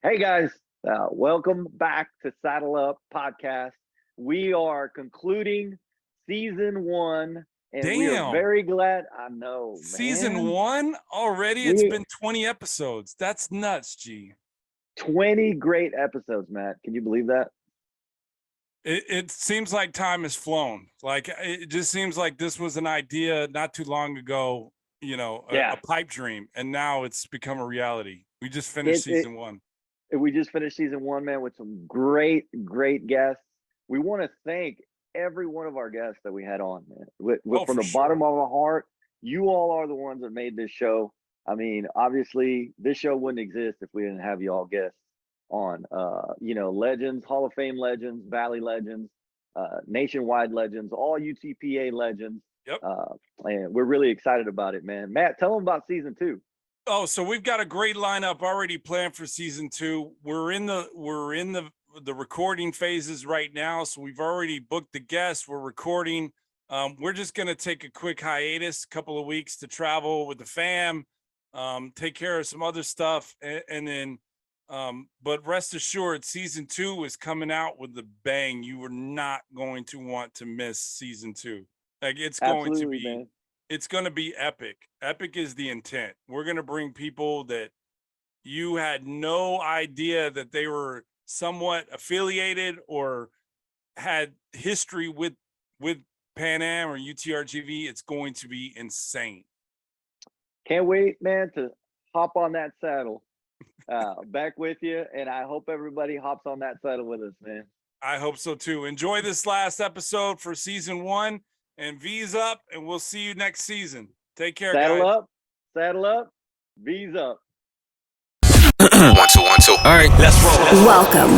Hey guys, welcome back to Saddle Up Podcast. We are concluding season one, and we are Damn. very glad. I know, Season man. one already? It's We been 20 episodes. That's nuts, G. 20 great episodes, Matt. Can you believe that? It seems like time has flown. Like it just seems like this was an idea not too long ago, Yeah, a pipe dream, and now it's become a reality. We just finished it, it season one. we just finished season one, man, with some great guests. We want to thank every one of our guests that we had on, man. Oh, From for the sure. bottom of our heart, you all are the ones that made this show. I mean, obviously, this show wouldn't exist if we didn't have you all guests on. Legends, Hall of Fame legends, Valley legends, nationwide legends, all UTPA legends. Yep. And we're really excited about it, man. Matt, tell them about season two. Oh, so we've got a great lineup already planned for season two. We're in the recording phases right now, so we've already booked the guests. We're recording. We're just gonna take a quick hiatus, a couple of weeks to travel with the fam, take care of some other stuff, and then. But rest assured, season two is coming out with a bang. You are not going to want to miss season two. Like Absolutely, man. it's going to be epic. Epic is the intent. We're going to bring people that you had no idea that they were somewhat affiliated or had history with Pan Am or UTRGV. It's going to be insane. Can't wait, man, to hop on that saddle. Back with you, and I hope everybody hops on that saddle with us, man. I hope so too. Enjoy this last episode for season one, and V's up, and we'll see you next season. Take care, Saddle guys. saddle up, V's up. 1, 2, 1, 2. All right, let's roll. Welcome.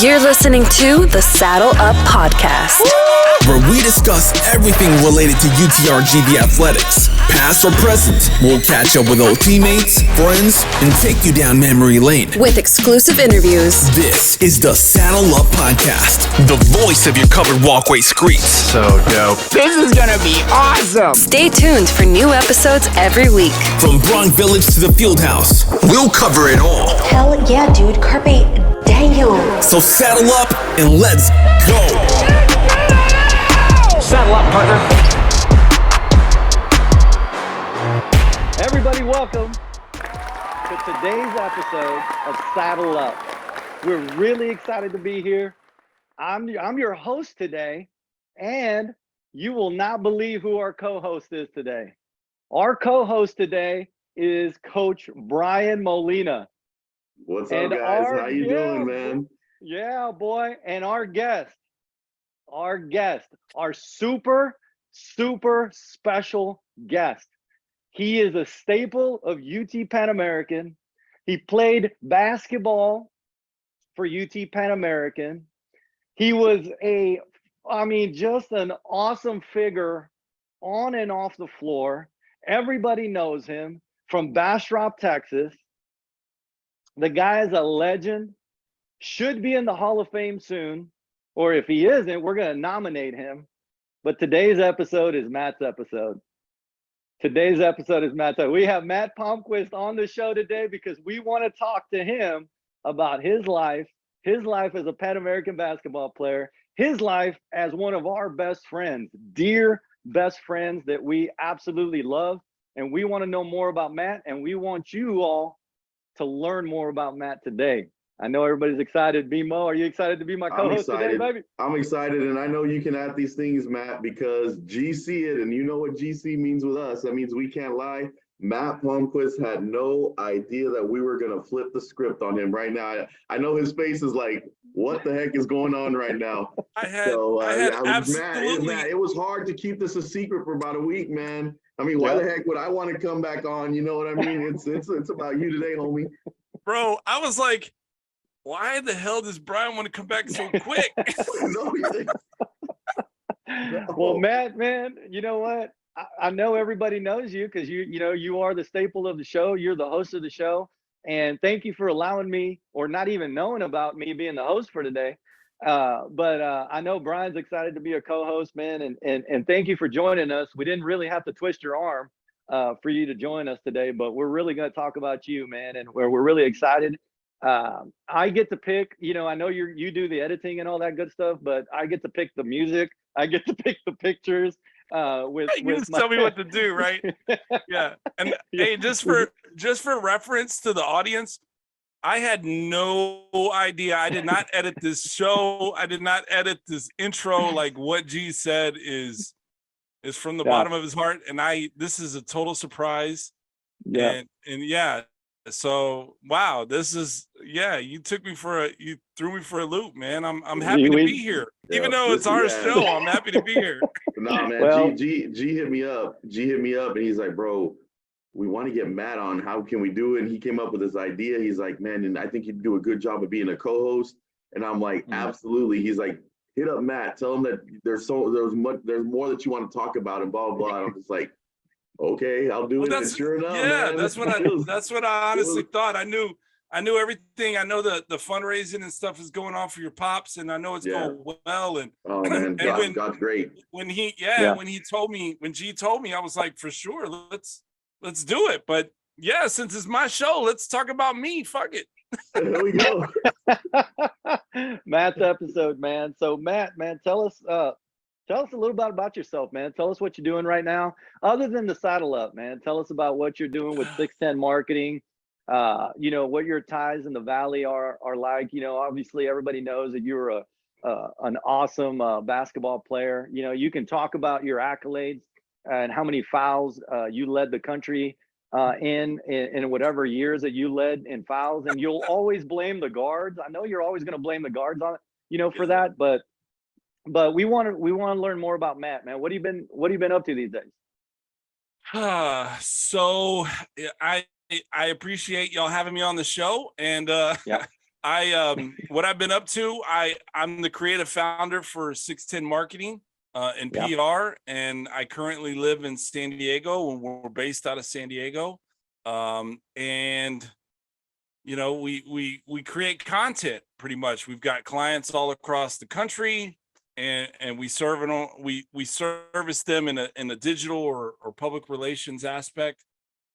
You're listening to the Saddle Up Podcast, where we discuss everything related to UTRGV athletics, past or present. We'll catch up with old teammates, friends, and take you down memory lane. with exclusive interviews. This is the Saddle Up Podcast, the voice of your covered walkway streets. So dope. This is gonna be awesome. Stay tuned for new episodes every week. From Bronx Village to the Field House, we'll cover it all. Hell yeah, dude. Carpe diem. So saddle up and let's go. Saddle up, partner. Everybody, welcome to today's episode of Saddle Up. We're really excited to be here. I'm your host today, and you will not believe who our co-host is today. Our co-host today is Coach Brian Molina. What's And up, guys? our How you doing, man? Yeah, boy. And our super special guest. He is a staple of UT Pan American. He played basketball for UT Pan American. He was just an awesome figure on and off the floor. Everybody knows him from Bastrop, Texas. The guy is a legend, should be in the Hall of Fame soon, or if he isn't, we're going to nominate him. But today's episode is Matt's episode. We have Matt Palmquist on the show today because we want to talk to him about his life as a Pan American basketball player, his life as one of our best friends, dear best friends that we absolutely love. And we want to know more about Matt, and we want you all to learn more about Matt today. I know everybody's excited. B-Mo, are you excited to be my co-host today, baby? I'm excited, and I know you can add these things, Matt, because GC it, and you know what GC means with us. That means we can't lie. Matt Palmquist had no idea that we were going to flip the script on him right now. I know his face is like, what the heck is going on right now? Matt, it was hard to keep this a secret for about a week, man. I mean, why the heck would I want to come back on? You know what I mean? It's about you today, homie. Bro, I was like, why the hell does Brian want to come back so quick? Well, Matt, man, you know what? I know everybody knows you because you are the staple of the show. You're the host of the show. And thank you for allowing me, or not even knowing about me being the host for today. But I know Brian's excited to be a co-host, man. And thank you for joining us. We didn't really have to twist your arm for you to join us today, but we're really going to talk about you, man. And we're really excited. I get to pick, I know you do the editing and all that good stuff, but I get to pick the music. I get to pick the pictures. You just tell me what to do, right? Yeah. And hey, just for reference to the audience, I had no idea. I did not edit this show. I did not edit this intro. Like what G said is from the bottom of his heart. And this is a total surprise. Yeah. And yeah. So wow, this is you threw me for a loop, man. I'm happy to be here. Even though it's our show, I'm happy to be here. Nah, man, Well, G hit me up. G hit me up and he's like, bro, we want to get Matt on. How can we do it? And he came up with this idea. He's like, man, and I think you'd do a good job of being a co-host. And I'm like, absolutely. He's like, hit up Matt, tell him that there's more that you want to talk about and blah, blah, blah. And I'm just like, okay, I'll do it. And sure enough, man, that's what I honestly thought. I knew everything. I know the fundraising and stuff is going on for your pops, and I know it's going well. And oh man, God's great. When G told me, I was like, for sure, let's do it. But yeah, since it's my show, let's talk about me. Fuck it. There we go. Matt's episode, man. So Matt, man, tell us a little bit about yourself, man. Tell us what you're doing right now, other than the Saddle Up, man. Tell us about what you're doing with 610 Marketing. What your ties in the Valley are like. Obviously everybody knows that you're an awesome basketball player. You can talk about your accolades and how many fouls you led the country in whatever years that you led in fouls, and you'll always blame the guards. I know you're always going to blame the guards on for that, but we want to learn more about Matt, man. What have you been up to these days? So I appreciate y'all having me on the show, and what I've been up to, I'm the creative founder for 610 Marketing and PR, and I currently live in San Diego, and we're based out of San Diego. And we create content pretty much. We've got clients all across the country, and we service them in a digital or public relations aspect.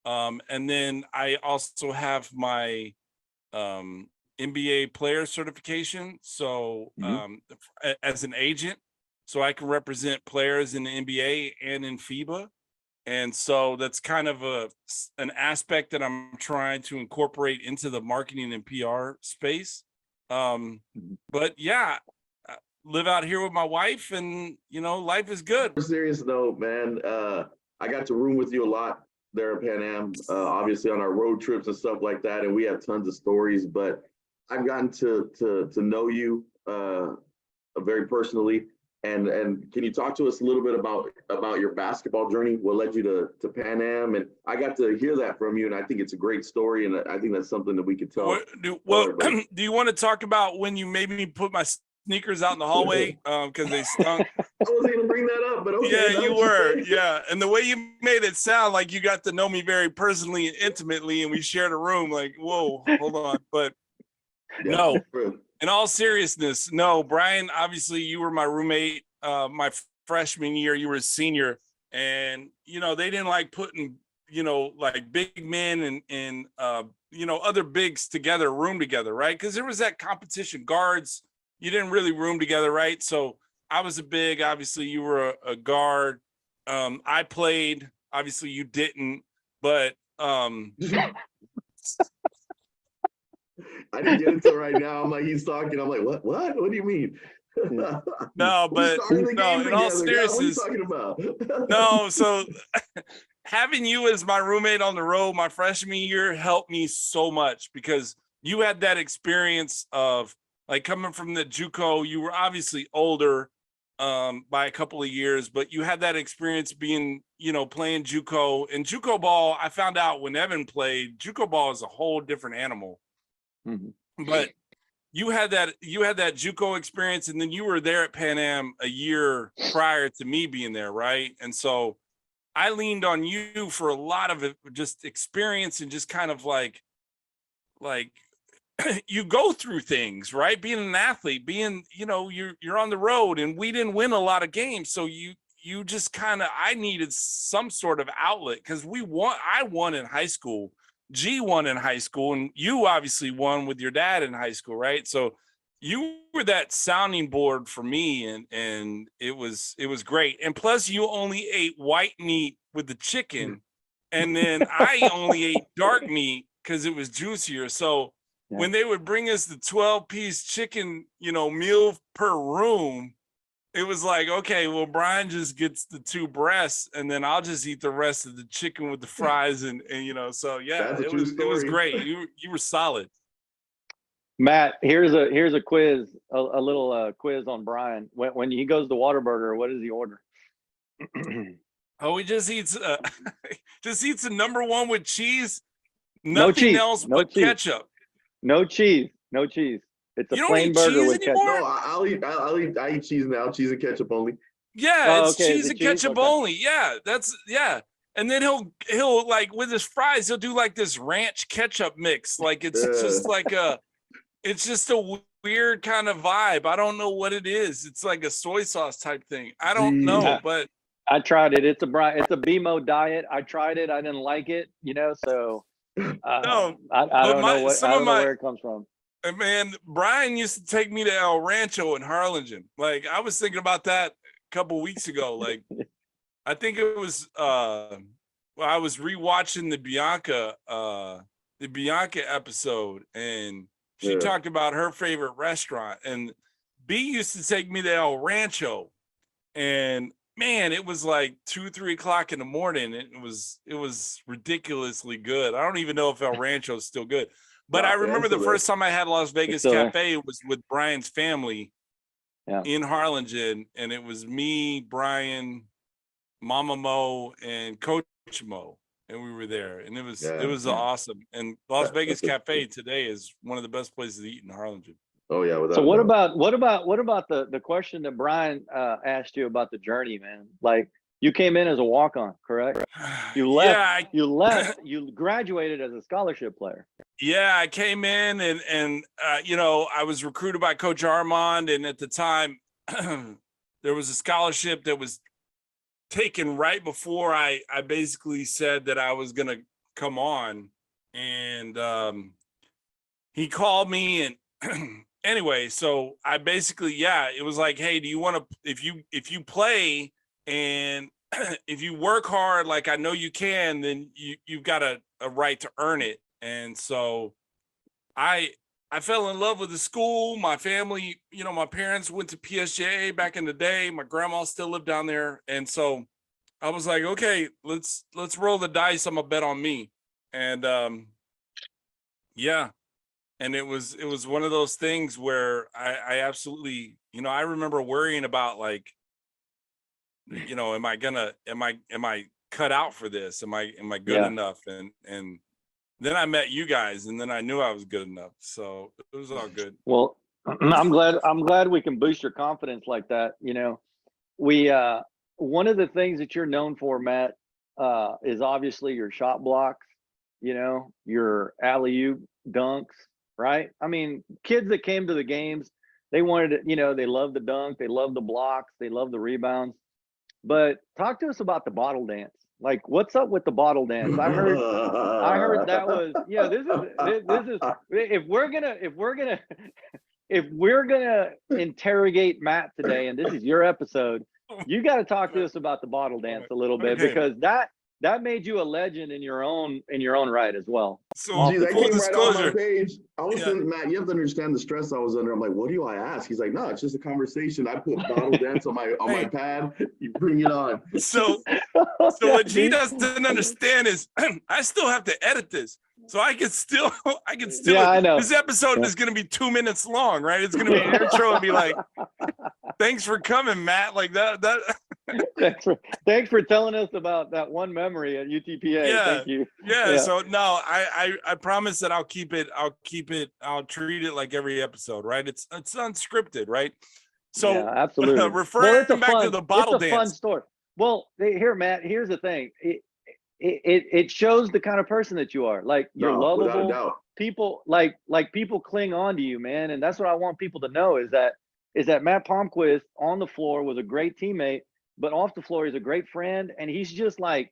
And then I also have my NBA player certification. So as an agent, so I can represent players in the NBA and in FIBA. And so that's kind of an aspect that I'm trying to incorporate into the marketing and PR space. But yeah, I live out here with my wife, and life is good. On a serious note, man, I got to room with you a lot there at Pan Am, obviously on our road trips and stuff like that, and we have tons of stories, but I've gotten to know you very personally. And can you talk to us a little bit about your basketball journey? What led you to Pan Am? And I got to hear that from you, and I think it's a great story, and I think that's something that we could tell. Do you want to talk about when you made me put my sneakers out in the hallway because they stunk? I wasn't gonna bring that up, but okay. Yeah, you were. Yeah, and the way you made it sound like you got to know me very personally and intimately, and we shared a room. Like, whoa, hold on, but no. In all seriousness, no, Brian, obviously you were my roommate my freshman year. You were a senior, and they didn't like putting like big men and other bigs together, room together, right? Because there was that competition. Guards, you didn't really room together, right? So I was a big, obviously you were a guard. I played, obviously you didn't, but I didn't get into it right now. I'm like, he's talking. I'm like, what? What do you mean? No, but no, in all seriousness, what are you talking about? No, so having you as my roommate on the road my freshman year helped me so much, because you had that experience of like coming from the JUCO. You were obviously older by a couple of years, but you had that experience being, playing JUCO. And JUCO ball, I found out when Evan played, JUCO ball is a whole different animal. Mm-hmm. But you had that JUCO experience, and then you were there at Pan Am a year prior to me being there, right? And so I leaned on you for a lot of it, just experience, and just kind of like you go through things, right? Being an athlete, being, you're on the road, and we didn't win a lot of games, so you just kind of, I needed some sort of outlet, because I won in high school, G won in high school, and you obviously won with your dad in high school, right? So you were that sounding board for me, and it was great. And plus, you only ate white meat with the chicken, and then I only ate dark meat because it was juicier. So when they would bring us the 12-piece chicken, meal per room, it was like, okay, well, Brian just gets the 2 breasts, and then I'll just eat the rest of the chicken with the fries, and so yeah, it was great. You were solid. Matt, here's a quiz, a little quiz on Brian. When he goes to Whataburger, what does he order? Oh, he just eats the number 1 with cheese, No nothing cheese, else no but cheese. ketchup. No cheese. It's a You don't plain eat burger cheese with anymore? ketchup. I eat cheese now, cheese and ketchup only. Yeah, Oh, it's okay, cheese is it and cheese? ketchup Okay. only. Yeah. And then he'll like with his fries, he'll do like this ranch ketchup mix. Like it's just like it's just a weird kind of vibe. I don't know what it is. It's like a soy sauce type thing. I don't know, but I tried it. It's a BMO diet. I tried it. I didn't like it. So no. I don't know what. I don't know where it comes from. Man, Brian used to take me to El Rancho in Harlingen. Like I was thinking about that a couple weeks ago. Like I think it was I was rewatching the Bianca episode, and she talked about her favorite restaurant, and B used to take me to El Rancho, and man, it was like 2-3 o'clock in the morning. It was ridiculously good. I don't even know if El Rancho is still good. But I remember the first time I had Las Vegas Cafe was with Brian's family in Harlingen, and it was me, Brian, Mama Mo, and Coach Mo, and we were there, and it was awesome. And Las Vegas Cafe today is one of the best places to eat in Harlingen. Oh yeah. So what about the question that Brian asked you about the journey, man? Like you came in as a walk-on, correct? You left. You graduated as a scholarship player. Yeah, I came in and I was recruited by Coach Armand, and at the time there was a scholarship that was taken right before I basically said that I was gonna come on, and he called me, and anyway, so I basically it was like, hey, do you want to if you play and if you work hard like I know you can, then you've got a right to earn it. And so I fell in love with the school. My family, my parents went to PSJA back in the day. My grandma still lived down there. And so I was like, okay, let's roll the dice. I'm gonna bet on me. And and it was one of those things where I absolutely, I remember worrying about like, am I cut out for this? Am I good enough? And then I met you guys, and then I knew I was good enough. So it was all good. Well, I'm glad we can boost your confidence like that. We one of the things that you're known for, Matt, is obviously your shot blocks, your alley-oop dunks, right? I mean, kids that came to the games, they wanted it, they love the dunk, they love the blocks, they love the rebounds. But talk to us about the bottle dance. Like, what's up with the bottle dance? I heard that was, this is if we're gonna interrogate Matt today, and this is your episode, you got to talk to us about the bottle dance a little bit, because that made you a legend in your own right as well. So that full came disclosure. right on my page. I was saying, Matt, you have to understand the stress I was under. I'm like, what do I ask? He's like, no, it's just a conversation. I put bottle dance on my pad. You bring it on. So what G doesn't understand is I still have to edit this. So I can still I know. This episode is gonna be 2 minutes long, right? It's gonna be an intro and be like, thanks for coming, Matt. Like that. Thanks for telling us about that one memory at UTPA. Yeah, thank you. Yeah. So no, I promise that I'll treat it like every episode, right? It's unscripted, right? So absolutely. Referring back to the bottle dance. It's a fun story. Well, here, Matt, here's the thing. It shows the kind of person that you are. Like, you're lovable. Without a doubt. People like people cling on to you, man. And that's what I want people to know is that Matt Palmquist on the floor was a great teammate, but off the floor he's a great friend, and he's just like,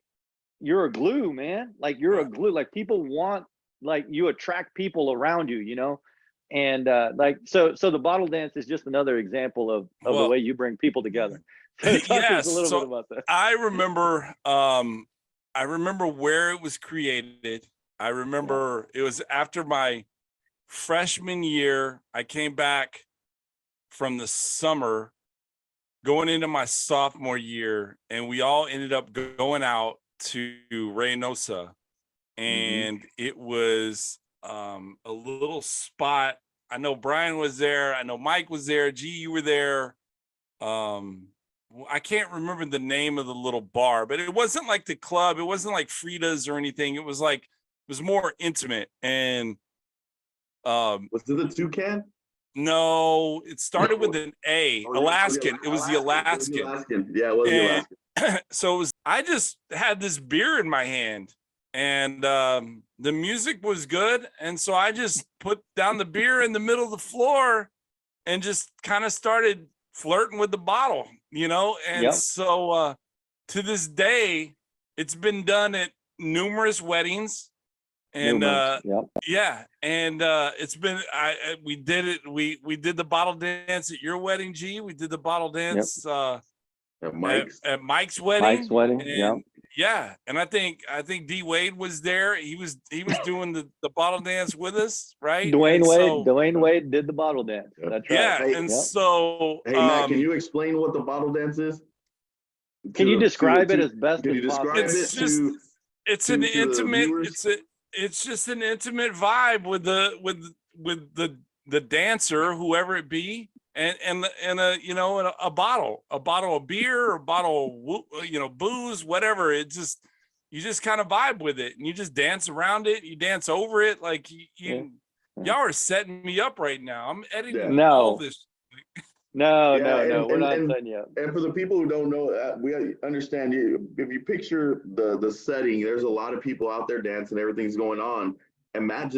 you're a glue, man. Like, you're a glue. Like, people want like you attract people around you, you know? And like so the bottle dance is just another example of the Well, way you bring people together. So talk to us yes. a little So bit about that. I remember where it was created. I remember it was after my freshman year. I came back from the summer going into my sophomore year, and we all ended up going out to Reynosa, and it was a little spot. I know Brian was there. I know Mike was there. G, you were there. I can't remember the name of the little bar, but it wasn't like the club. It wasn't like Frida's or anything. It was like, it was more intimate. And Was it the Toucan? no, it started with an A, Oh, Alaskan. It was the Alaskan. Yeah, it was the And Alaskan. so it was, I just had this beer in my hand, and the music was good. And so I just put down the beer in the middle of the floor and just kind of started flirting with the bottle, you know? And so to this day, it's been done at numerous weddings. And yeah, and it's been we did it. We did the bottle dance at your wedding, G. We did the bottle dance At Mike's. at Mike's wedding. Mike's wedding, and, yeah. And I think D Wade was there. He was doing the bottle dance with us, right? Dwayne Wade did the bottle dance. That's right. Yeah, Hey, and so Hey Matt, can you explain what the bottle dance is? Can you describe it as best Can as you describe possible? It's it just to it's to an the intimate viewers? it's just an intimate vibe with the dancer, whoever it be, and a, you know, a bottle of beer, or a bottle of, you know, booze, whatever. It just, you just kind of vibe with it, and you just dance around it, you dance over it. Like y'all are setting me up right now. I'm editing all this. No, Yeah, we're not setting you up. And for the people who don't know, we understand you. If you picture the setting, there's a lot of people out there dancing, everything's going on, and Matt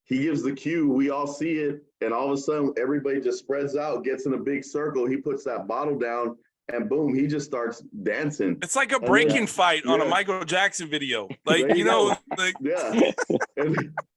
he gives the cue. We all see it, and all of a sudden, everybody just spreads out, gets in a big circle. He puts that bottle down, and boom, he just starts dancing. It's like a breaking fight on a Michael Jackson video. Like, you know, like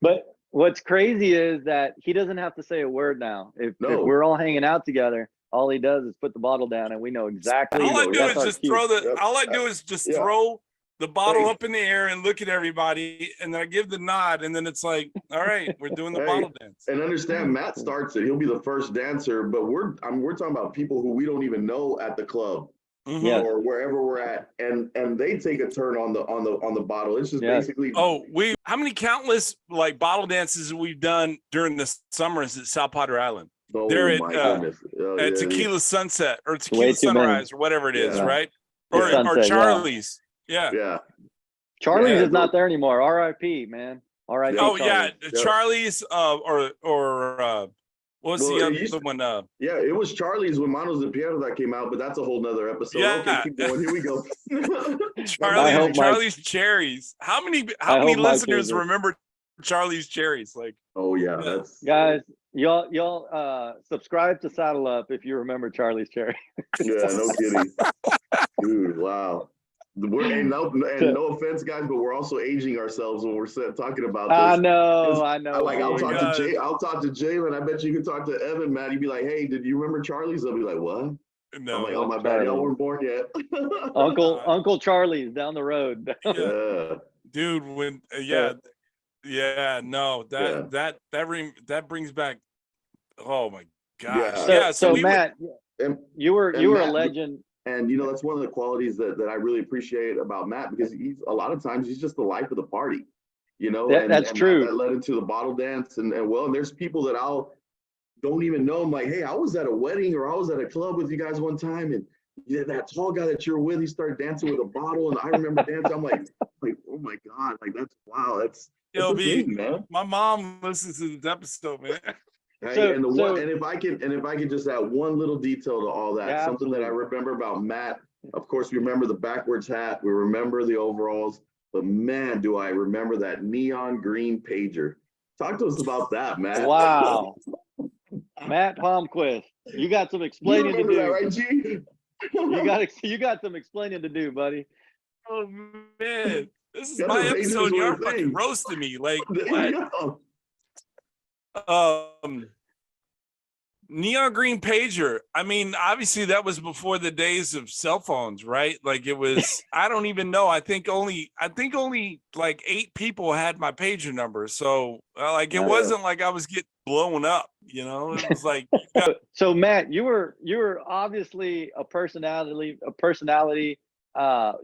But what's crazy is that he doesn't have to say a word now. If we're all hanging out together, all he does is put the bottle down, and we know exactly. All I do is just throw throw the bottle up in the air and look at everybody, and then I give the nod, and then it's like, all right, we're doing the bottle dance. And understand, Matt starts it. He'll be the first dancer, but we're talking about people who we don't even know at the club. Or wherever we're at, and they take a turn on the bottle. It's just basically. How many countless like bottle dances we've done during the summers at South Padre Island? They're at Tequila Sunset or Tequila Sunrise or whatever it is, right? Or Charlie's. Yeah. Charlie's is not there anymore. R.I.P. man. R.I.P. Oh Charlie's what was the other one? Yeah, it was Charlie's when Manos de Piano that came out, but that's a whole nother episode. Yeah. Okay, keep going. Here we go. Charlie's Cherries. How many listeners remember Charlie's Cherries? Like, oh yeah, that's guys. Y'all subscribe to Saddle Up if you remember Charlie's Cherry. Yeah, no kidding. Dude, wow. No offense, guys, but we're also aging ourselves when we're talking about this. I know. Like, I'll talk to Jalen. I bet you can talk to Evan, Matt. You'd be like, "Hey, did you remember Charlie's?" They'll be like, "What?" No. I'm like, "Oh my bad, y'all weren't born yet." Uncle Charlie's down the road. Yeah, dude. When that brings back. Oh my gosh. So Matt, you were Matt, a legend. And you know, that's one of the qualities that I really appreciate about Matt, because a lot of times he's just the life of the party, you know. That's true. That led into the bottle dance, and there's people that don't even know. I'm like, hey, I was at a wedding or I was at a club with you guys one time, and that tall guy that you're with, he started dancing with a bottle, and I remember dancing. I'm like, oh my god, like that's wow, that's thing, man. My mom listens to this episode, man. Right? And if I can just add one little detail to all that, something that I remember about Matt. Of course, we remember the backwards hat, we remember the overalls, but man, do I remember that neon green pager. Talk to us about that, Matt. Wow. Matt Palmquist, you got some explaining to do. That, right, G? You got some explaining to do, buddy. Oh man. This is Yeah, my the Pacers episode. were You're a thing. fucking roasting me. Like, There what? you go. Neon green pager. I mean, obviously that was before the days of cell phones, right? Like it was, I don't even know. I think only like 8 people had my pager number. So like, it wasn't like I was getting blown up, you know, it was like, So Matt, you were obviously a personality.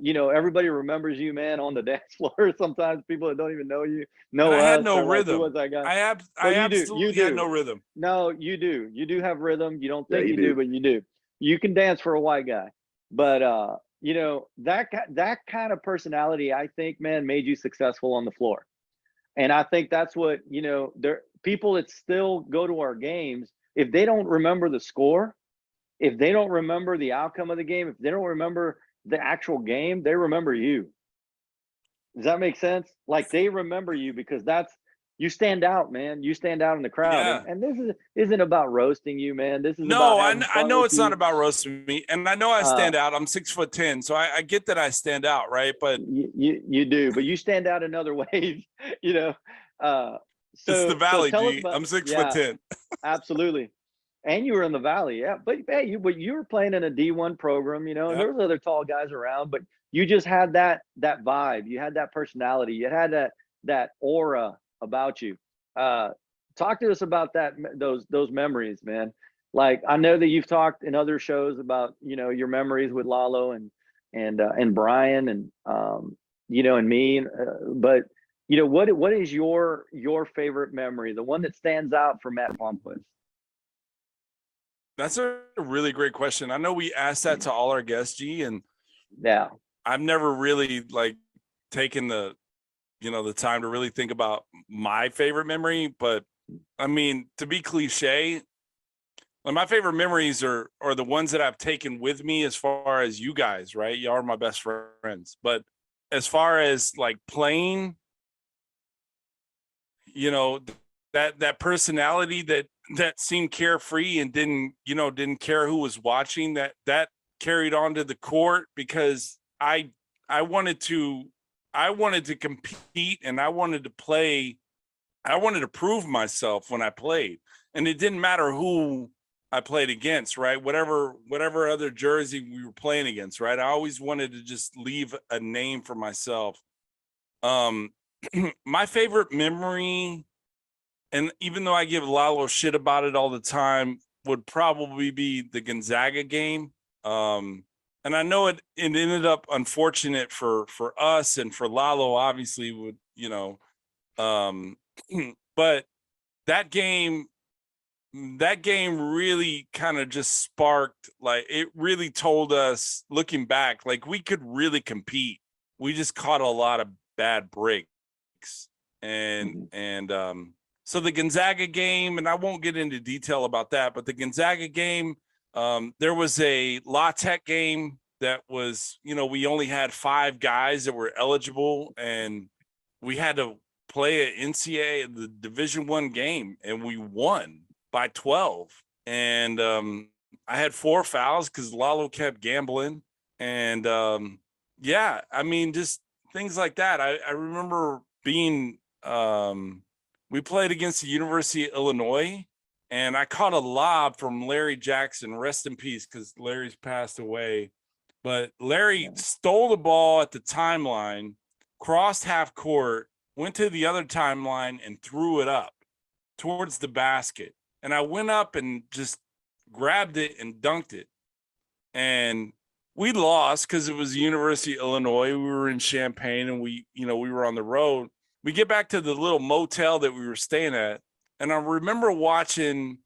You know, everybody remembers you, man, on the dance floor. Sometimes people that don't even know you know and I had us. no They're like, who rhythm. was that guy? I Well, you absolutely do. had no rhythm. No, you do. You do have rhythm. You don't Yeah, think you you do, do. but you do. You can dance for a white guy. But you know, that kind of personality, I think, man, made you successful on the floor. And I think that's what, you know, there people that still go to our games, if they don't remember the score, if they don't remember the outcome of the game, if they don't remember the actual game, they remember you. Does that make sense? Like they remember you because that's you stand out, man. You stand out in the crowd. Yeah. And this isn't about roasting you, man. This is No, about having I fun know with it's not you. about roasting me, and I know I stand out. I'm 6'10", so I get that I stand out, right? But You do, but you stand out in other ways, you know. it's the So Valley, tell us G. about I'm 6'10". absolutely. And you were in the Valley, yeah. But hey, you were playing in a D1 program, you know, and Yep. there was other tall guys around, but you just had that vibe, you had that personality, you had that aura about you. Talk to us about those memories, man. Like I know that you've talked in other shows about, you know, your memories with Lalo and Brian and you know, and me, but you know, what is your favorite memory, the one that stands out for Matt Palmquist? That's a really great question. I know we asked that to all our guests, G, and Yeah. I've never really like taken the, you know, the time to really think about my favorite memory. But I mean, to be cliche, like my favorite memories are the ones that I've taken with me as far as you guys, right? Y'all are my best friends. But as far as like playing, you know, that personality that seemed carefree and didn't care who was watching, that carried on to the court because I wanted to compete and I wanted to play. I wanted to prove myself when I played, and it didn't matter who I played against, right? Whatever other jersey we were playing against, right? I always wanted to just leave a name for myself. My favorite memory, and even though I give Lalo shit about it all the time, would probably be the Gonzaga game. And I know it ended up unfortunate for us and for Lalo, obviously, would, you know, but that game really kind of just sparked, like it really told us, looking back, like we could really compete. We just caught a lot of bad breaks. And so the Gonzaga game, and I won't get into detail about that, but the Gonzaga game, there was a La Tech game that was, you know, we only had 5 guys that were eligible, and we had to play an NCAA, the Division I game, and we won by 12. And I had 4 fouls because Lalo kept gambling. And yeah, I mean, just things like that. I remember being we played against the University of Illinois, and I caught a lob from Larry Jackson, rest in peace, because Larry's passed away. But Larry stole the ball at the timeline, crossed half court, went to the other timeline, and threw it up towards the basket. And I went up and just grabbed it and dunked it. And we lost because it was the University of Illinois. We were in Champaign, and we were on the road. We get back to the little motel that we were staying at, and I remember watching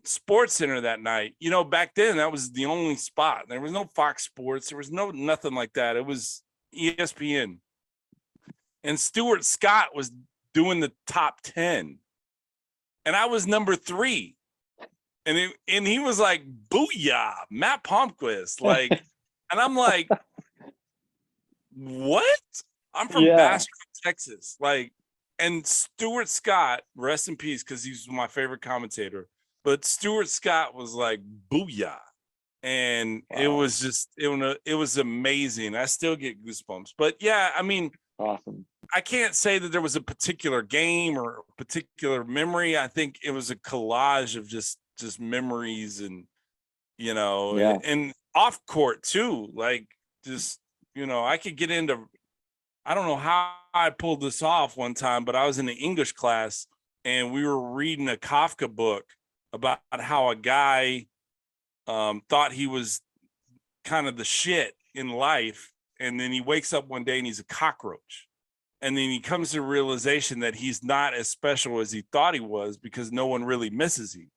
Sports Center that night. You know, back then that was the only spot. There was no Fox Sports. There was nothing like that. It was ESPN. And Stuart Scott was doing the top 10. And I was number 3. And he was like, "Booyah, Matt Palmquist." Like, and I'm like, what? I'm from Bastrop, Texas. Like, and Stuart Scott, rest in peace, because he's my favorite commentator. But Stuart Scott was like, "Booyah." And it Wow. was just, it was amazing. I still get goosebumps. But yeah, I mean, Awesome. I can't say that there was a particular game or a particular memory. I think it was a collage of just memories and, Yeah. and off court too. Like just, I could get into, I don't know how I pulled this off one time, but I was in an English class and we were reading a Kafka book about how a guy thought he was kind of the shit in life. And then he wakes up one day and he's a cockroach. And then he comes to the realization that he's not as special as he thought he was because no one really misses him.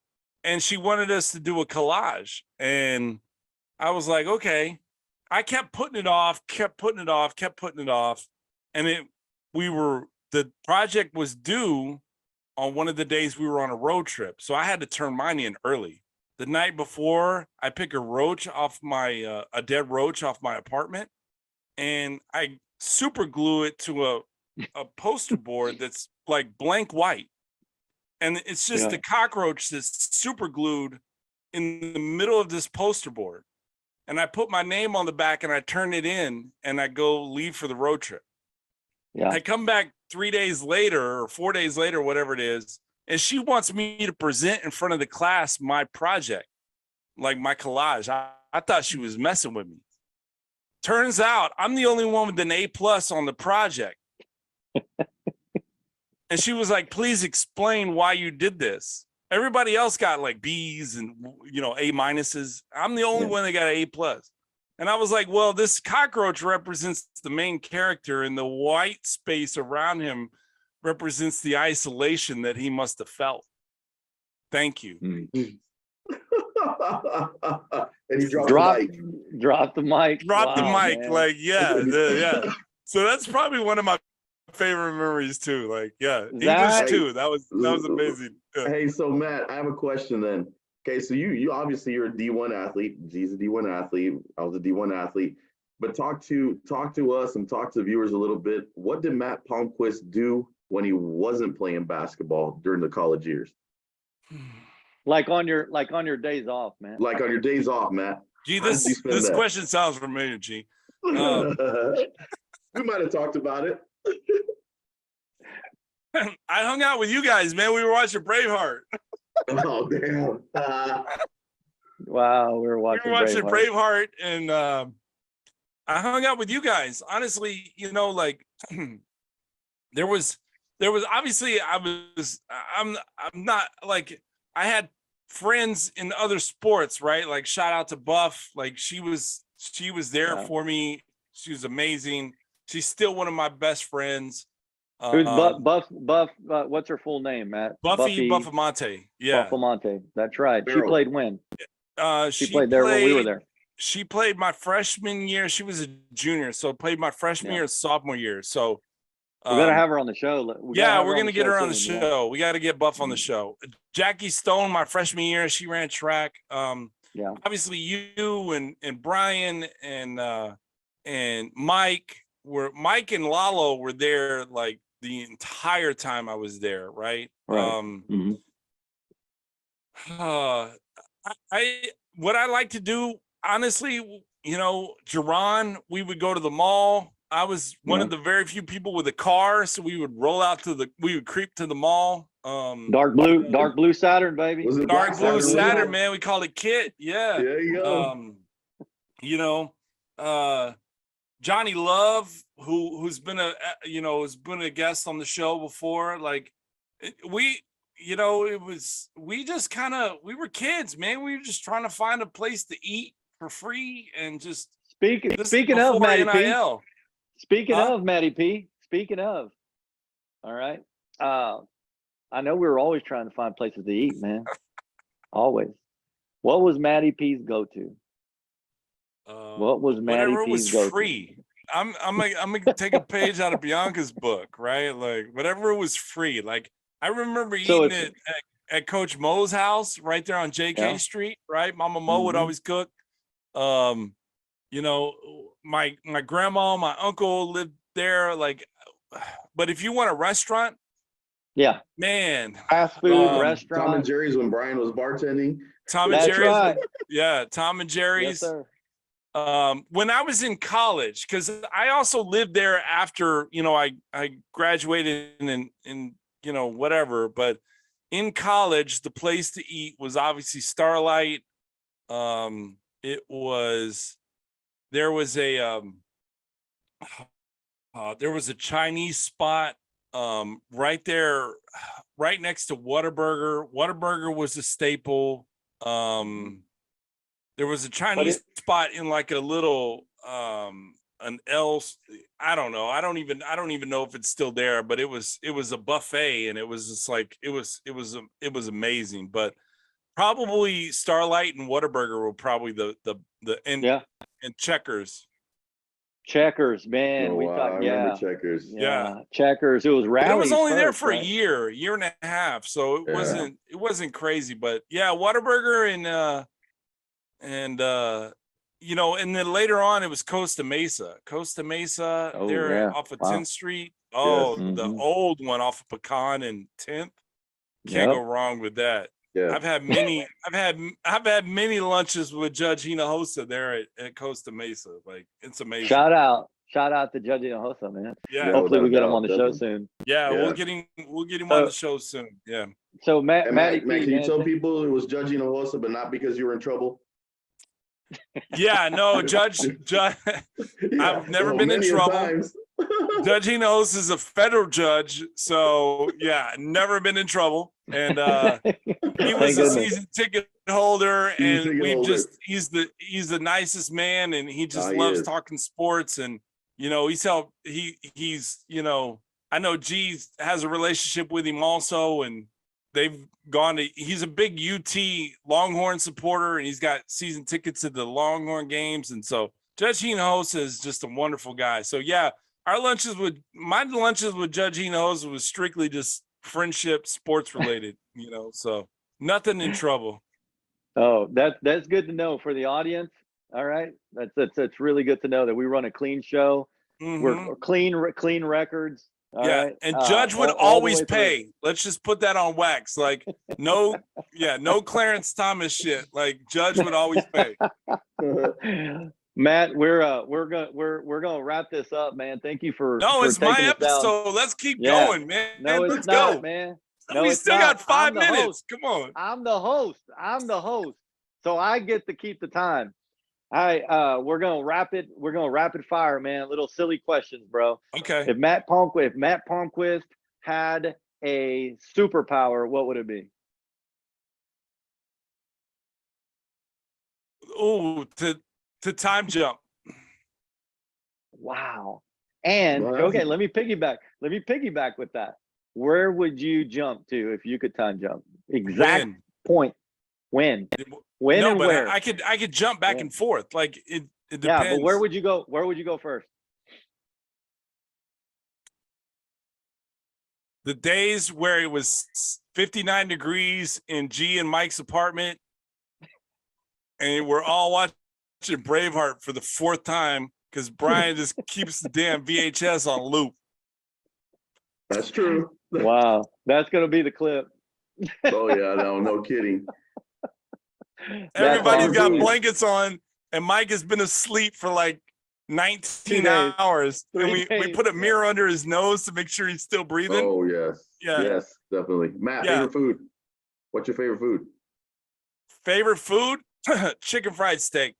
And she wanted us to do a collage. And I was like, okay. I kept putting it off. And the project was due on one of the days we were on a road trip. So I had to turn mine in early. The night before, I pick a roach off a dead roach off my apartment. And I super glue it to a poster board that's like blank white. And it's just the cockroach that's super glued in the middle of this poster board. And I put my name on the back and I turn it in and I go leave for the road trip. Yeah. I come back 3 days later or 4 days later, whatever it is. And she wants me to present in front of the class my project, like my collage. I thought she was messing with me. Turns out I'm the only one with an A+ on the project. And she was like, please explain why you did this. Everybody else got like B's and, A-. I'm the only one that got an A+. And I was like, well, this cockroach represents the main character and the white space around him represents the isolation that he must have felt. Thank you. And he dropped Drop the mic. the mic. Drop the Wow, mic. man. Like, yeah. So that's probably one of my favorite memories too. Like, English too. That was amazing. Yeah. Hey, so Matt, I have a question then. Okay, so you obviously you're a D1 athlete. G's a D1 athlete. I was a D1 athlete. But talk to us and talk to the viewers a little bit. What did Matt Palmquist do when he wasn't playing basketball during the college years? Like on your days off, man. Like on your days off, Matt. Gee, How did you spend this that? question sounds familiar, G. We might have talked about it. I hung out with you guys, man. We were watching Braveheart. Oh, damn. Wow, we were watching Braveheart, and I hung out with you guys. Honestly, like there was obviously I'm not like I had friends in other sports, right? Like shout out to Buff. Like she was there for me. She was amazing. She's still one of my best friends. Who's Buff? What's her full name, Matt? Buffy Buffamonte. Yeah, Buffamonte. That's right. She Barrel. played when? She played there when we were there. She played my freshman year. She was a junior, so played my freshman year and sophomore year. So we gotta have her on the show. We're gonna get her on the soon, show. We got to get Buff on the show. Jackie Stone, my freshman year, she ran track. Obviously you and Brian and Mike and Lalo were there like the entire time I was there, right? Right. What I like to do, honestly, Jerron, we would go to the mall. I was one of the very few people with a car, so we would we would creep to the mall. Dark blue Saturn, baby. Was it Dark blue Saturn? Saturn, man. We called it Kit. Yeah. There you go. Johnny Love, who's been a guest on the show before. Like we were kids, man. We were just trying to find a place to eat for free and just Speaking of Matty NIL. P. Speaking of Matty P. Speaking of, all right. I know we were always trying to find places to eat, man. Always. What was Matty P's go-to? What was Matty P's go-to? Free. I'm gonna take a page out of Bianca's book, right? Like whatever was free. Like I remember eating it at Coach Mo's house right there on JK Street, right? Mama Mo would always cook. My grandma, my uncle lived there. Like, but if you want a restaurant, Yeah. Man, Fast food, Tom Tom and restaurant. Jerry's when Brian was bartending. Tom and That's Jerry's. right. Yeah, Tom and Yes, Jerry's. sir. When I was in college, because I also lived there after, I graduated in whatever, but in college, the place to eat was obviously Starlight. There was a Chinese spot right there, right next to Whataburger. Whataburger was a staple. There was a Chinese spot in like a little an else. I don't know. I don't even know if it's still there, but it was a buffet, and it was just like it was amazing. But probably Starlight and Whataburger were probably the and Checkers. Checkers, man. Oh, We wow, talked. I remember Yeah. Checkers. Yeah. Checkers. It was But Rally's it was only there first, for a right? year and a half, so it Yeah. wasn't crazy. But yeah, Whataburger and then later on it was Costa Mesa. Oh, there yeah. off of Wow. 10th Street. Oh, Yes. the Mhm. old one off of Pecan and 10th. Can't go wrong with that. Yeah. I've had many lunches with Judge Hinojosa there at Costa Mesa. Like, it's amazing. Shout out to Judge Hinojosa, man. Yeah. Hopefully we without get a him on the doubt, show definitely. soon. Yeah, Yeah. we'll get him on the show soon. Yeah. So Hey, Matty Matt, P, can you man, tell people it was judging Hinojosa, but not because you were in trouble? Yeah, no, Judge Yeah. I've never Well, been in many a trouble. times. Judge Hinojosa is a federal judge, so yeah, never been in trouble. And he Thank was a goodness. season ticket holder, Season and ticket we've holder. just he's the nicest man, and he just He loves is. talking sports. And he's helped he's I know G has a relationship with him also, and they've gone to he's a big UT Longhorn supporter, and he's got season tickets to the Longhorn games. And so Judge Hinojosa is just a wonderful guy. So yeah, my lunches with Judge Hinojosa was strictly just friendship, sports related, so nothing in trouble. Oh, that's good to know for the audience. All right. That's really good to know that we run a clean show. Mhm. We're clean records. All Yeah, right? and Judge would all the always way through. pay. Let's just put that on wax. Like, no Clarence Thomas shit. Like, Judge would always pay. Matt, we're gonna wrap this up, man. Thank you for It's taking my us down. episode. Let's keep Yeah. going, man. No, it's Let's not, go, man. We it's still not. got 5 I'm the minutes. host. Come on. I'm the host. So I get to keep the time. All right, we're gonna rapid fire, man. Little silly questions, bro. Okay. If Matt Palmquist had a superpower, what would it be? Oh, to time jump. Wow. And Well, okay, let me piggyback with that. Where would you jump to if you could time jump? Exact When? point. When? When No, and but where? I could jump back Yeah. and forth. Like, it depends. Yeah, but where would you go? Where would you go first? The days where it was 59 degrees in G and Mike's apartment, and we're all watching Braveheart for the 4th time because Brian just keeps the damn VHS on loop. That's true. Wow, that's gonna be the clip. Oh yeah, no kidding. Everybody's got awesome. blankets on, and Mike has been asleep for like 19 days. hours. And 3 we days. put a mirror under his nose to make sure he's still breathing. Oh yes. Yeah. Yes, definitely. Matt, Yeah. favorite food. What's your favorite food? Favorite food? Chicken fried steak.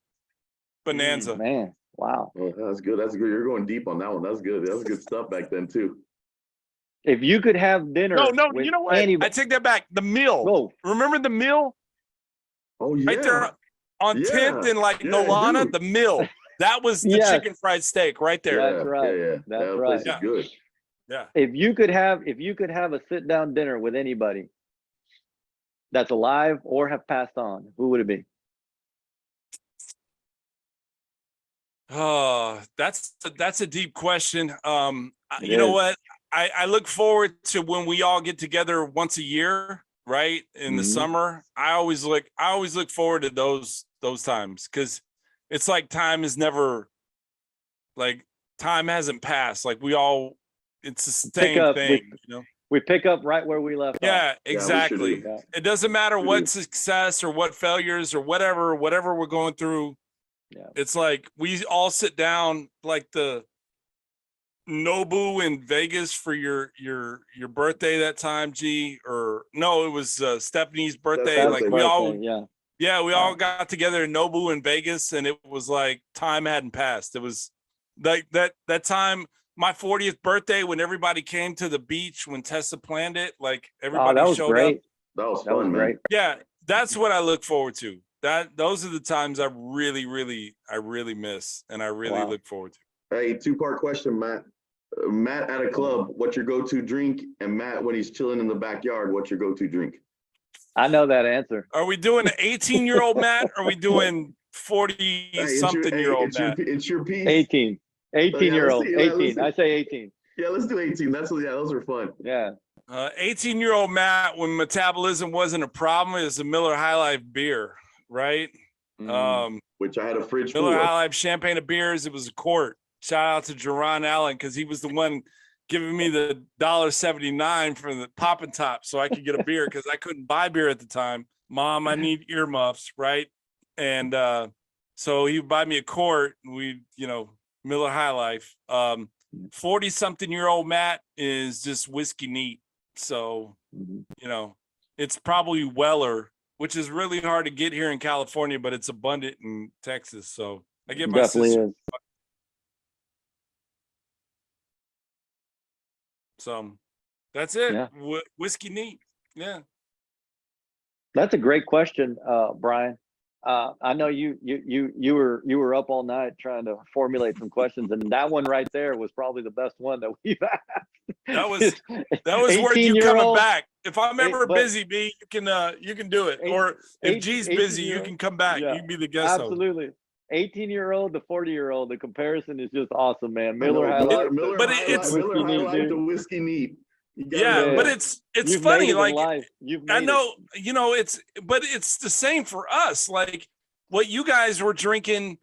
Bonanza. Man, wow. Oh, that's good. That's good. You're going deep on that one. That's good. That was good stuff back then too. If you could have dinner, No, with you know what? anybody- I take that back. The meal. Whoa. Remember the meal? Oh yeah. Right there on Yeah. 10th and like Yeah, Nolana, dude. the meal. That was the Yes. chicken fried steak right there. That's right. Yeah. That's that right. place is Yeah. good. Yeah. If you could have a sit down dinner with anybody that's alive or have passed on, who would it be? Oh, that's a deep question. It You know is. what? I look forward to when we all get together once a year, right? In the Mhm. summer. I always look forward to those times because it's like time hasn't passed. Like it's the Pick same up thing, We pick up right where we left off. Yeah, exactly. Yeah. It doesn't matter We what do. success or what failures or whatever we're going through. Yeah. It's like we all sit down like the Nobu in Vegas for your birthday that time, G, or no, it was Stephanie's birthday. That's Like Stephanie's we all birthday, we all got together in Nobu in Vegas, and it was like time hadn't passed. It was like that time, my 40th birthday, when everybody came to the beach when Tessa planned it, like everybody that was showed great. up. That was That was fun, man. great. Yeah, that's what I look forward to. Those are the times I really miss, and I really Wow. look forward to. Hey, two-part question, Matt. Matt at a club, what's your go-to drink? And Matt, when he's chilling in the backyard, what's your go-to drink? I know that answer. Are we doing an 18-year-old Matt? Or are we doing 40-something-year-old Matt? It's your piece. 18. 18-year-old. let's see, let's 18. see. I say 18. Yeah, let's do 18. Those are fun. Yeah. 18-year-old Matt, when metabolism wasn't a problem, is a Miller High Life beer, right? Which I had a fridge full Miller of. High Life champagne of beers. It was a quart. Shout out to Jerron Allen, because he was the one giving me the $1.79 for the Poppin' Top so I could get a beer, because I couldn't buy beer at the time. Mom, I need earmuffs, right? And so he would buy me a quart, and we, Miller High Life. 40-something-year-old Matt is just whiskey neat. So, it's probably Weller, which is really hard to get here in California, but it's abundant in Texas. So I get my Definitely sister. is. So that's it. Yeah. Whiskey neat. Yeah. That's a great question, Brian. I know you were up all night trying to formulate some questions, and that one right there was probably the best one that we've asked. That was worth you coming back. If I'm ever busy, B, you can do it. Or if G's busy, you can come back. Yeah, You can be the guest. absolutely. 18-year-old to 40-year-old, the comparison is just awesome, man. Miller High Life, but it's Miller High Life, dude. the whiskey neat. Yeah, but it's You've funny. made it in Like life. I know, but it's the same for us. Like what you guys were drinking,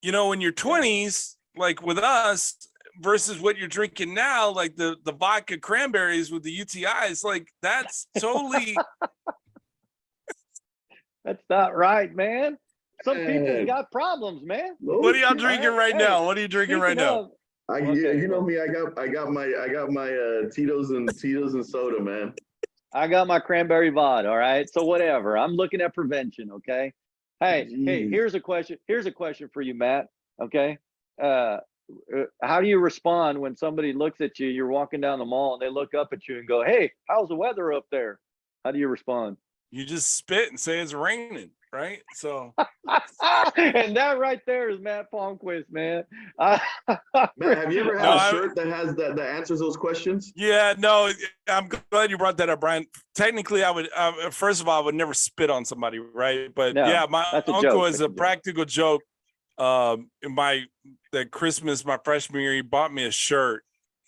in your 20s, like with us, versus what you're drinking now, like the vodka cranberries with the UTIs. Like that's totally. That's not right, man. Some people Man. got problems, man. What are y'all drinking right now? What are you drinking right now? You know me. I got my Tito's and soda, man. I got my cranberry vodka. All right. So whatever. I'm looking at prevention. Okay. Hey, here's a question. Here's a question for you, Matt. Okay. How do you respond when somebody looks at you? You're walking down the mall and they look up at you and go, "Hey, how's the weather up there?" How do you respond? You just spit and say it's raining, right? So. And that right there is Matt Palmquist, man. Matt, have you ever had a shirt that has that answers those questions? Yeah, no, I'm glad you brought that up, Brian. Technically, I would first of all, I would never spit on somebody, right? But No, yeah, my that's a uncle joke. is a practical joke. In that Christmas, my freshman year, he bought me a shirt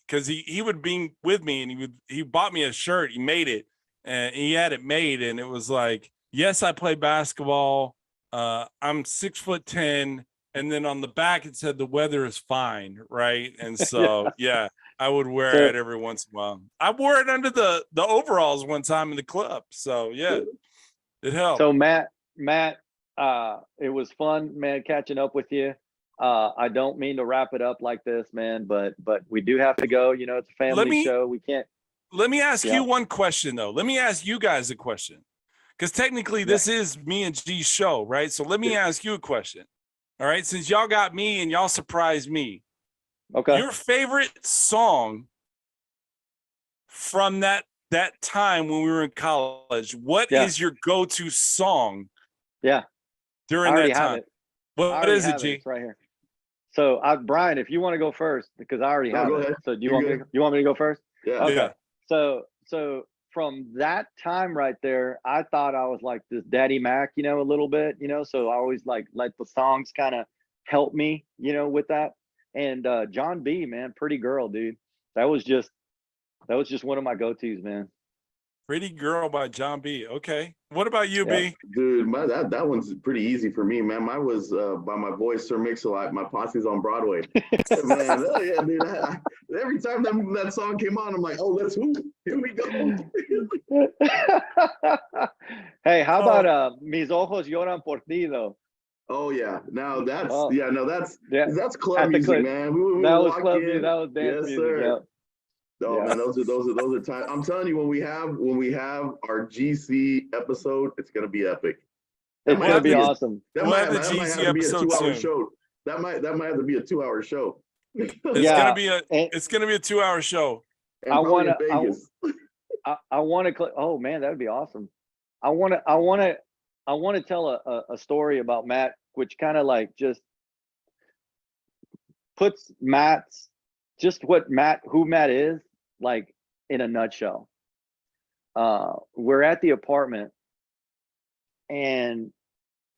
because he would be with me, and he bought me a shirt. He made it, and he had it made, and it was like, yes, I play basketball. I'm 6'10", and then on the back it said the weather is fine, right? And so yeah, I would wear it every once in a while. I wore it under the overalls one time in the club. So yeah, it helped. So Matt, it was fun, man, catching up with you. I don't mean to wrap it up like this, man, but we do have to go. It's a family show. We can't. Let me ask you one question though. Let me ask you guys a question. Because technically this is me and G's show, right? So let me ask you a question. All right. Since y'all got me and y'all surprised me. Okay. Your favorite song from that time when we were in college, what is your go-to song? Yeah. During that time. What is it, G? It's right here. So Brian, if you want to go first, because I already have it. So do you want me to go first? Yeah. Okay. Yeah. So from that time right there, I thought I was like this Daddy Mac, a little bit, so I always like let the songs kind of help me, with that. And John B, man, Pretty Girl, dude. That was just one of my go-tos, man. Pretty Girl by John B. Okay. What about you, Yeah. B? Dude, that one's pretty easy for me, man. Mine was by my boy Sir Mix-a-Lot. My posse's on Broadway. Man, oh yeah, dude. Every time that song came on, I'm like, oh, let's hoop. Here we go. Hey, how about Mis ojos lloran por ti though? Oh yeah, now that's Oh. that's Yeah. club At the music, club. man. We That was walk club in. music. That was dance Yes, music. sir. Yeah. Oh Yeah. man, those are times. I'm telling you, when we have our GC episode, it's gonna be epic. It's might gonna have be to- awesome. We'll have the that might GC have to be a episode 2-hour soon. show. That might have to be a 2-hour show. It's Yeah, gonna be and- it's gonna be a 2-hour show. And I probably in wanna- Vegas. I want to. Oh man, that would be awesome. I want to tell a story about Matt, which kind of like just puts who Matt is, like in a nutshell. We're at the apartment, and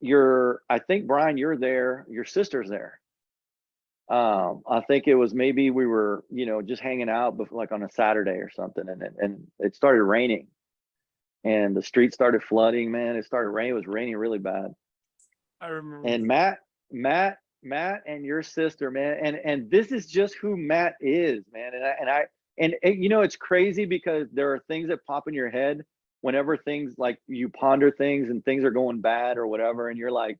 I think Brian, you're there. Your sister's there. I think it was maybe we were, just hanging out, but like on a Saturday or something, and it started raining, and the street started flooding. Man, it started raining. It was raining really bad. I remember. And Matt, and your sister, man, and this is just who Matt is, man. And it's crazy because there are things that pop in your head whenever things like you ponder things and things are going bad or whatever, and you're like,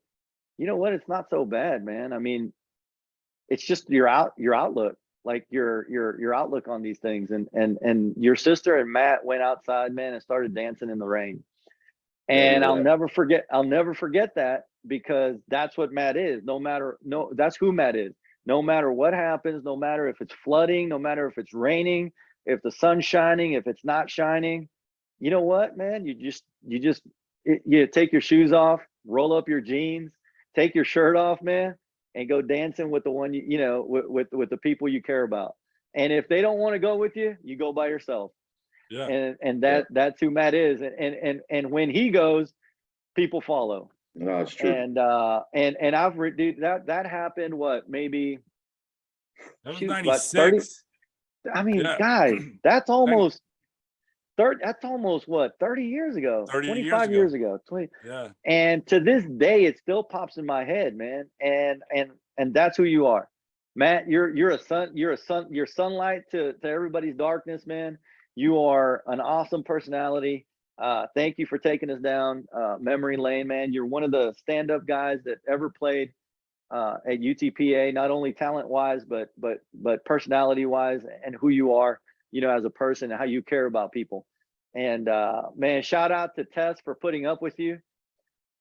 you know what? It's not so bad, man. I mean, it's just your outlook, like your outlook on these things. And your sister and Matt went outside, man, and started dancing in the rain. And I'll never forget that, because that's what Matt is. That's who Matt is. No matter what happens, no matter if it's flooding, no matter if it's raining, if the sun's shining, if it's not shining, you know what, man? You take your shoes off, roll up your jeans, take your shirt off, man, and go dancing with the one with the people you care about. And if they don't want to go with you, you go by yourself. Yeah. And that's who Matt is. And when he goes, people follow. No, it's true. And dude, that happened maybe That was shoot, what, 96. I mean, Yeah. guys, that's almost 30 years ago, 25 years ago, 20. Yeah. And to this day, it still pops in my head, man. And that's who you are, Matt. You're sunlight to everybody's darkness, man. You are an awesome personality. Thank you for taking us down memory lane, man. You're one of the stand-up guys that ever played at UTPA, not only talent-wise, but personality-wise, and who you are, as a person and how you care about people. And man, shout out to Tess for putting up with you,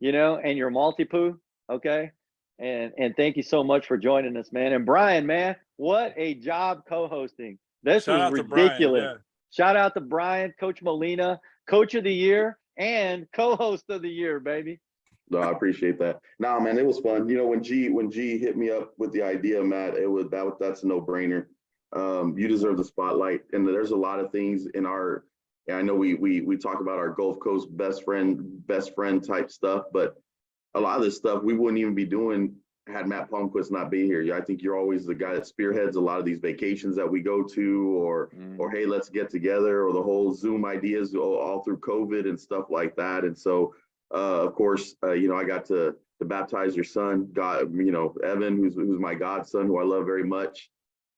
and your multi-poo, okay? And thank you so much for joining us, man. And Brian, man, what a job co-hosting. This was ridiculous. Brian, Shout out to Brian, Coach Molina, Coach of the Year and co-host of the year, baby. No, I appreciate that. Nah, man, it was fun. When G hit me up with the idea, Matt, that's a no-brainer. You deserve the spotlight, and there's a lot of things in our. I know we talk about our Gulf Coast best friend type stuff, but a lot of this stuff we wouldn't even be doing had Matt Palmquist not be here. I think you're always the guy that spearheads a lot of these vacations that we go to, or hey, let's get together, or the whole Zoom ideas all through COVID and stuff like that. And so, of course, I got to baptize your son, Evan, who's my godson, who I love very much.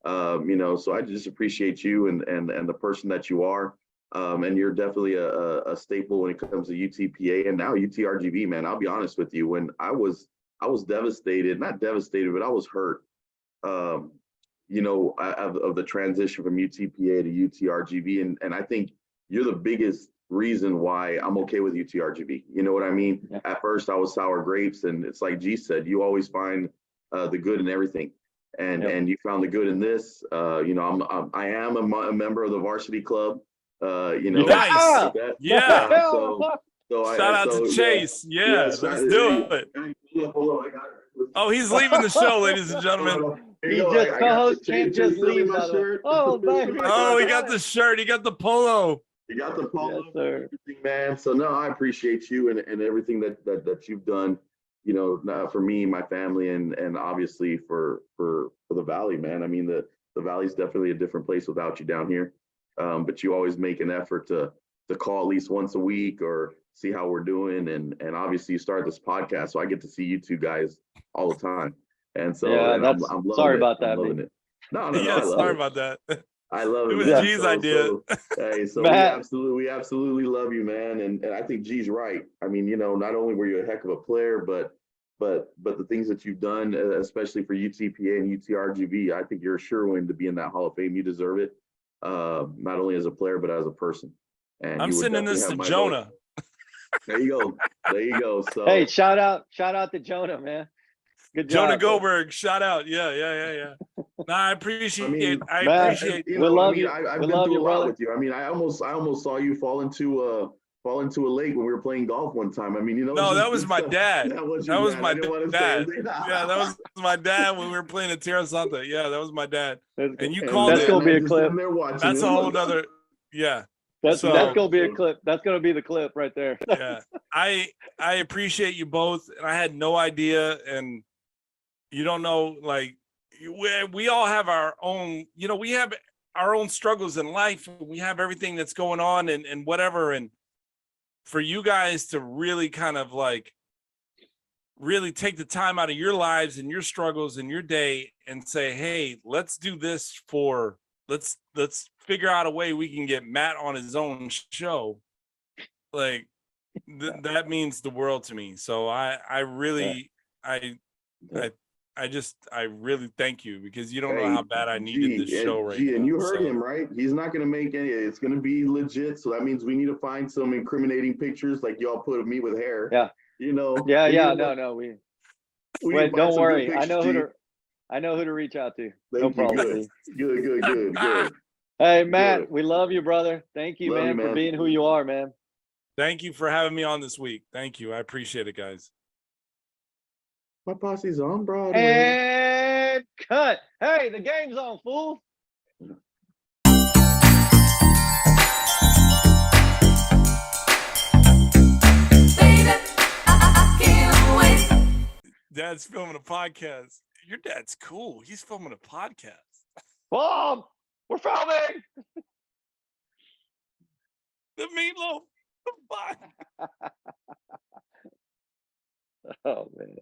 So I just appreciate you and the person that you are. And you're definitely a staple when it comes to UTPA and now UTRGV, man. I'll be honest with you. When I was devastated, not devastated, but I was hurt, of the transition from UTPA to UTRGV. And I think you're the biggest reason why I'm okay with UTRGV. You know what I mean? Yeah. At first I was sour grapes, and it's like G said, you always find the good in everything. And you found the good in this. I am a member of the varsity club. Nice. Like that. Yeah. Shout out to Chase. Yeah, let's do it. Oh, he's leaving the show, ladies and gentlemen. He just co-host can't just leave. Oh, baby. Oh, he got the shirt. He got the polo. You got the polo, yes, sir. Man. So no, I appreciate you and everything that you've done. For me, my family, and obviously for the Valley, man. I mean, the Valley's definitely a different place without you down here. But you always make an effort to call at least once a week or see how we're doing. And obviously you start this podcast, so I get to see you two guys all the time. And so Yeah, and that's I'm loving sorry it. about I'm that, loving man. it. No, I Yeah, love sorry it. about that. I love it, It was man. G's idea. Hey, so Matt. we absolutely love you, man. And I think G's right. I mean, not only were you a heck of a player, but the things that you've done, especially for UTPA and UTRGV, I think you're a sure win to be in that Hall of Fame. You deserve it, not only as a player but as a person. And I'm you would sending definitely this have to my Jonah. vote. There you go. There you go. So Hey, shout out to Jonah, man. Good Jonah job. Goldberg, shout out. Yeah. No, I appreciate I Matt, appreciate we love you. I've We been love through you, a lot brother. with you. I mean, I almost saw you fall into a lake when we were playing golf one time. I mean, No, that was my dad. That was That your was dad. my I didn't want to dad. say his name. Yeah, that was my dad when we were playing at Terra Santa. Yeah, that was my dad. And you And called that's it. gonna be a just clip. sitting there watching That's him. a whole nother. Yeah. That's So- gonna be a clip. That's gonna be the clip right there. Yeah. I appreciate you both. And I had no idea. And you don't know, like we all have our own, we have our own struggles in life. We have everything that's going on and whatever. And for you guys to really kind of like really take the time out of your lives and your struggles and your day and say, hey, let's do this let's figure out a way we can get Matt on his own show. Like that means the world to me. So I really thank you because you don't know how bad I needed this show right now. And you heard him, right? He's not going to make any. It's going to be legit. So that means we need to find some incriminating pictures, like y'all put of me with hair. Yeah. Yeah. No. We Wait, need to find don't some worry. good I know pictures, I know who to reach out to. G. No Thank you. problem. Good. Hey, Matt, Good. we love you, brother. Thank you, Love man, you, for man. being who you are, man. Thank you for having me on this week. Thank you. I appreciate it, guys. My posse's on Broadway. And cut. Hey, the game's on, fool. Dad's filming a podcast. Your dad's cool. He's filming a podcast. Mom, we're filming. The meatloaf. The Oh, man.